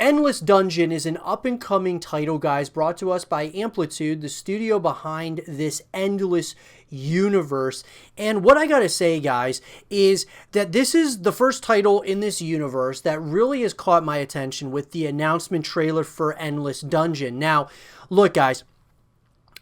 Endless Dungeon is an up-and-coming title, guys, brought to us by Amplitude, the studio behind this endless universe. And what I gotta say, guys, is that this is the first title in this universe that really has caught my attention with the announcement trailer for Endless Dungeon. Now, look, guys,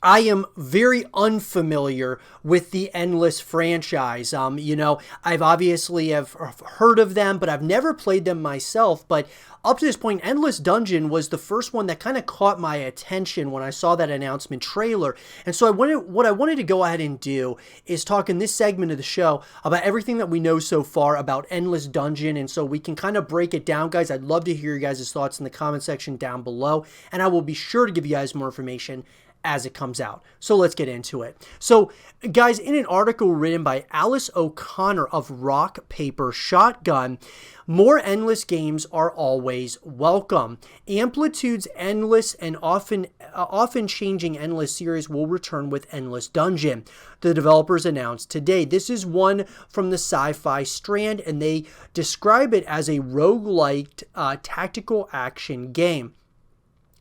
I am very unfamiliar with the Endless franchise. I've obviously have heard of them, but I've never played them myself. But up to this point, Endless Dungeon was the first one that kind of caught my attention when I saw that announcement trailer. And so what I wanted to go ahead and do is talk in this segment of the show about everything that we know so far about Endless Dungeon. And so we can kind of break it down, guys. I'd love to hear your guys' thoughts in the comment section down below. And I will be sure to give you guys more information as it comes out. So let's get into it. So guys, in an article written by Alice O'Connor of Rock Paper Shotgun, more endless games are always welcome. Amplitude's endless and often changing endless series will return with Endless Dungeon, the developers announced today. This is one from the sci-fi strand, and they describe it as a roguelike tactical action game.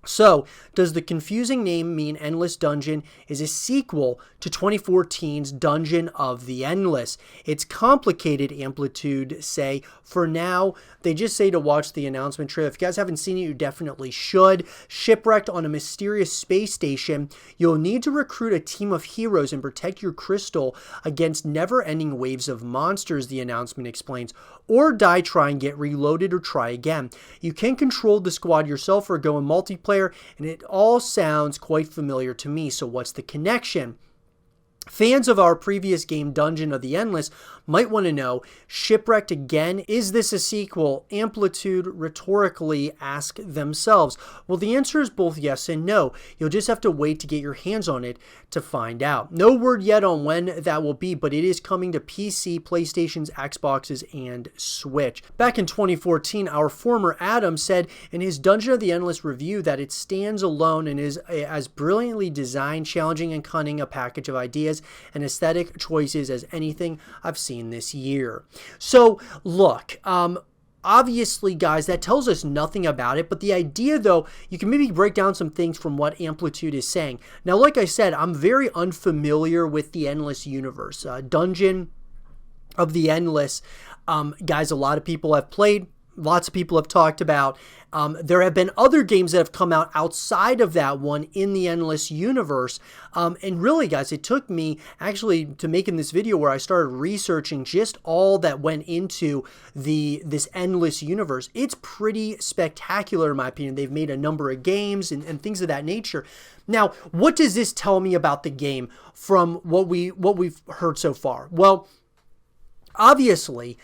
So, does the confusing name mean Endless Dungeon is a sequel to 2014's Dungeon of the Endless? It's complicated, Amplitude say. For now, they just say to watch the announcement trailer. If you guys haven't seen it, you definitely should. Shipwrecked on a mysterious space station, you'll need to recruit a team of heroes and protect your crystal against never-ending waves of monsters, the announcement explains. Or die, try and get reloaded, or try again. You can control the squad yourself or go in multiplayer, and it all sounds quite familiar to me. So what's the connection? Fans of our previous game, Dungeon of the Endless, might want to know, Shipwrecked again? Is this a sequel? Amplitude rhetorically ask themselves. Well, the answer is both yes and no. You'll just have to wait to get your hands on it to find out. No word yet on when that will be, but it is coming to PC, PlayStations, Xboxes, and Switch. Back in 2014, our former Adam said in his Dungeon of the Endless review that it stands alone and is as brilliantly designed, challenging, and cunning a package of ideas and aesthetic choices as anything I've seen this year. So look, obviously, guys, that tells us nothing about it, but the idea, though, you can maybe break down some things from what Amplitude is saying. Now, like I said, I'm very unfamiliar with the Endless universe. Dungeon of the Endless, guys, a lot of people have played. Lots of people have talked about. There have been other games that have come out outside of that one in the Endless universe. And really, guys, it took me actually to making this video where I started researching just all that went into this Endless universe. It's pretty spectacular, in my opinion. They've made a number of games and things of that nature. Now, what does this tell me about the game from what we've heard so far? Well, obviously,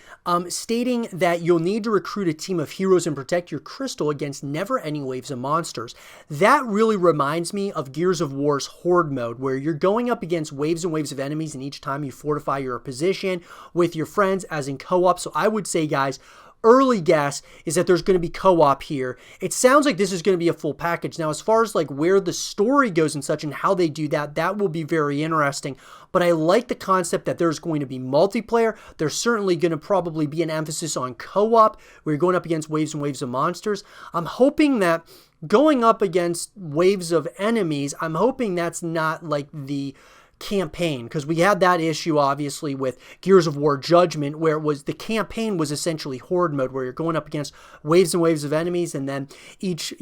stating that you'll need to recruit a team of heroes and protect your crystal against never-ending waves of monsters. That really reminds me of Gears of War's Horde mode, where you're going up against waves and waves of enemies, and each time you fortify your position with your friends, as in co-op. So I would say, guys, early guess is that there's going to be co-op here. It sounds like this is going to be a full package. Now, as far as like where the story goes and such and how they do that, that will be very interesting. But I like the concept that there's going to be multiplayer. There's certainly going to probably be an emphasis on co-op where you're going up against waves and waves of monsters. I'm hoping that going up against waves of enemies, I'm hoping that's not like the campaign, because we had that issue obviously with Gears of War Judgment, where it was the campaign was essentially Horde mode, where you're going up against waves and waves of enemies, and then each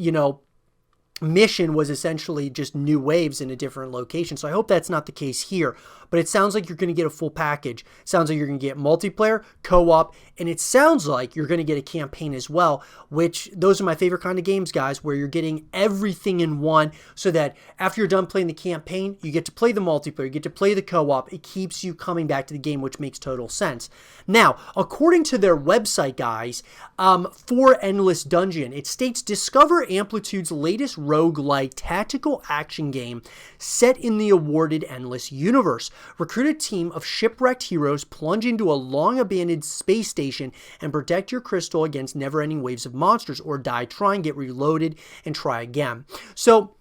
mission was essentially just new waves in a different location. So I hope that's not the case here, but it sounds like you're going to get a full package. It sounds like you're going to get multiplayer, co-op, and it sounds like you're going to get a campaign as well, which those are my favorite kind of games, guys, where you're getting everything in one, so that after you're done playing the campaign, you get to play the multiplayer, you get to play the co-op. It keeps you coming back to the game, which makes total sense. Now, according to their website, guys, for Endless Dungeon, it states, discover Amplitude's latest roguelike tactical action game set in the awarded Endless universe. Recruit a team of shipwrecked heroes, plunge into a long-abandoned space station, and protect your crystal against never-ending waves of monsters, or die, try and get reloaded, and try again. So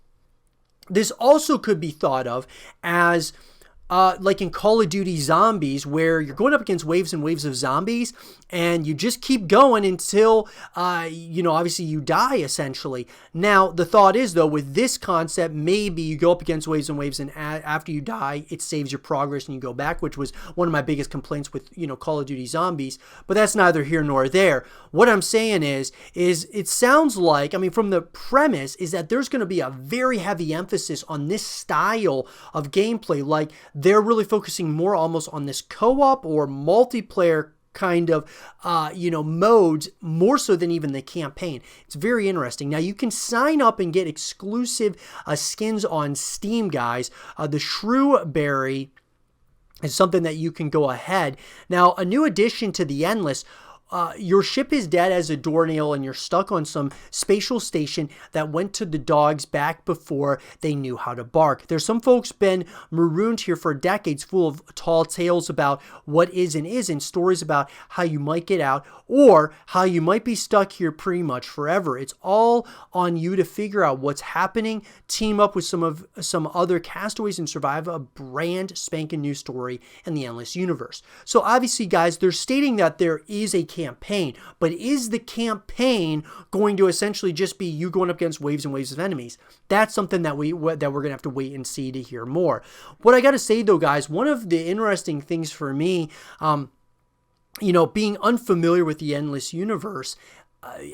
this also could be thought of as like in Call of Duty Zombies, where you're going up against waves and waves of zombies, and you just keep going until, obviously you die, essentially. Now, the thought is, though, with this concept, maybe you go up against waves and waves, and after you die, it saves your progress and you go back, which was one of my biggest complaints with, Call of Duty Zombies. But that's neither here nor there. What I'm saying is it sounds like, from the premise, is that there's going to be a very heavy emphasis on this style of gameplay. Like, they're really focusing more almost on this co-op or multiplayer kind of, modes, more so than even the campaign. It's very interesting. Now, you can sign up and get exclusive skins on Steam, guys. The Shrewberry is something that you can go ahead. Now, a new addition to the Endless. Your ship is dead as a doornail and you're stuck on some spatial station that went to the dogs back before they knew how to bark. There's some folks been marooned here for decades, full of tall tales about what is and isn't, stories about how you might get out or how you might be stuck here pretty much forever. It's all on you to figure out what's happening, team up with some other castaways and survive a brand spanking new story in the Endless universe. So obviously, guys, they're stating that there is a campaign, but is the campaign going to essentially just be you going up against waves and waves of enemies? That's something that we're going to have to wait and see to hear more. What I got to say, though, guys, one of the interesting things for me, being unfamiliar with the Endless universe,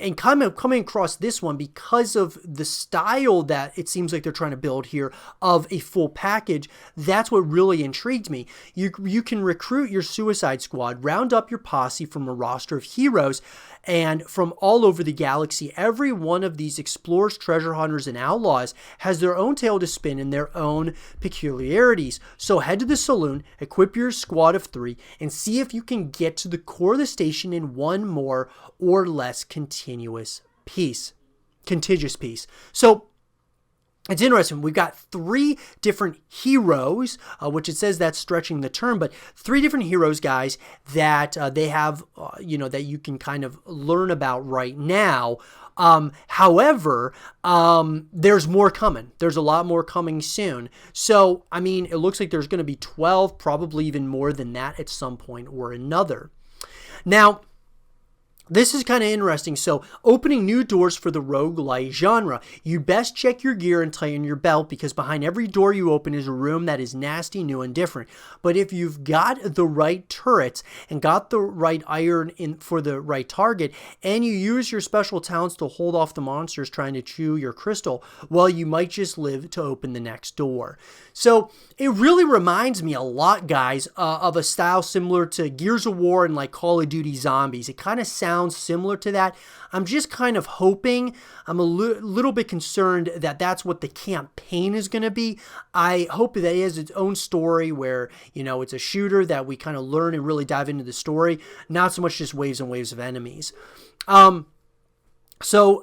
and coming across this one because of the style that it seems like they're trying to build here of a full package, that's what really intrigued me. You can recruit your Suicide Squad, round up your posse from a roster of heroes, and from all over the galaxy. Every one of these explorers, treasure hunters, and outlaws has their own tale to spin and their own peculiarities. So head to the saloon, equip your squad of 3, and see if you can get to the core of the station in one more or less contiguous piece. So it's interesting. We've got 3 different heroes, which it says that's stretching the term, but 3 different heroes, guys, that they have, that you can kind of learn about right now. However, there's more coming. There's a lot more coming soon. So, it looks like there's going to be 12, probably even more than that at some point or another. Now, this is kind of interesting. So, opening new doors for the roguelite genre. You best check your gear and tighten your belt because behind every door you open is a room that is nasty, new, and different. But if you've got the right turrets and got the right iron in for the right target, and you use your special talents to hold off the monsters trying to chew your crystal, well, you might just live to open the next door. So, it really reminds me a lot, guys, of a style similar to Gears of War and like Call of Duty Zombies. It kind of sounds similar to that. I'm just kind of hoping, I'm a little bit concerned that that's what the campaign is going to be. I hope that it has its own story where, it's a shooter that we kind of learn and really dive into the story, not so much just waves and waves of enemies. So,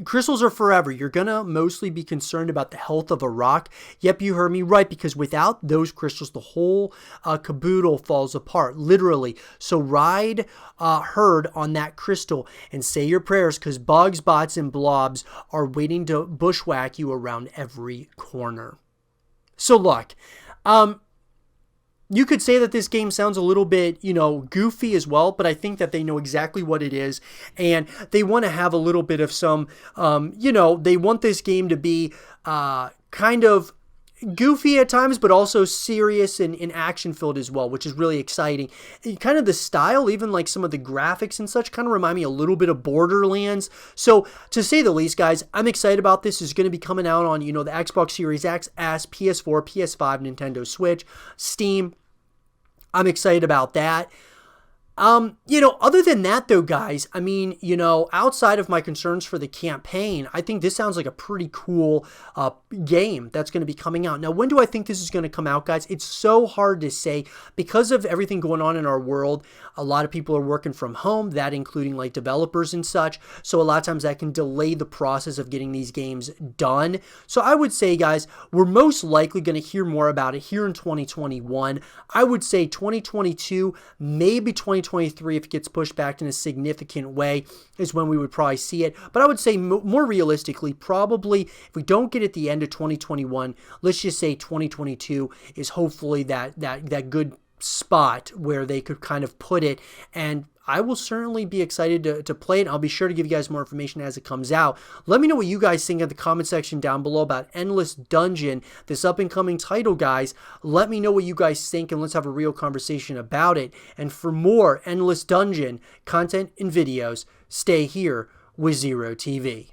crystals are forever. You're going to mostly be concerned about the health of a rock. Yep, you heard me right, because without those crystals, the whole caboodle falls apart, literally. So ride herd on that crystal and say your prayers, because bugs, bots, and blobs are waiting to bushwhack you around every corner. So look, you could say that this game sounds a little bit, goofy as well, but I think that they know exactly what it is, and they want to have a little bit of some, they want this game to be kind of goofy at times, but also serious and action-filled as well, which is really exciting. And kind of the style, even like some of the graphics and such, kind of remind me a little bit of Borderlands. So, to say the least, guys, I'm excited about this. It's going to be coming out on, the Xbox Series X, PS4, PS5, Nintendo Switch, Steam. I'm excited about that. Other than that, though, guys, outside of my concerns for the campaign, I think this sounds like a pretty cool game that's going to be coming out. Now, when do I think this is going to come out, guys? It's so hard to say because of everything going on in our world. A lot of people are working from home, that including like developers and such. So a lot of times that can delay the process of getting these games done. So I would say, guys, we're most likely going to hear more about it here in 2021. I would say 2022, maybe 2023. 2023, if it gets pushed back in a significant way, is when we would probably see it. But I would say more realistically, probably if we don't get it at the end of 2021, let's just say 2022 is hopefully that good spot where they could kind of put it. And I will certainly be excited to play it. I'll be sure to give you guys more information as it comes out. Let me know what you guys think in the comment section down below about Endless Dungeon, this up-and-coming title, guys. Let me know what you guys think, and let's have a real conversation about it. And for more Endless Dungeon content and videos, stay here with Zero TV.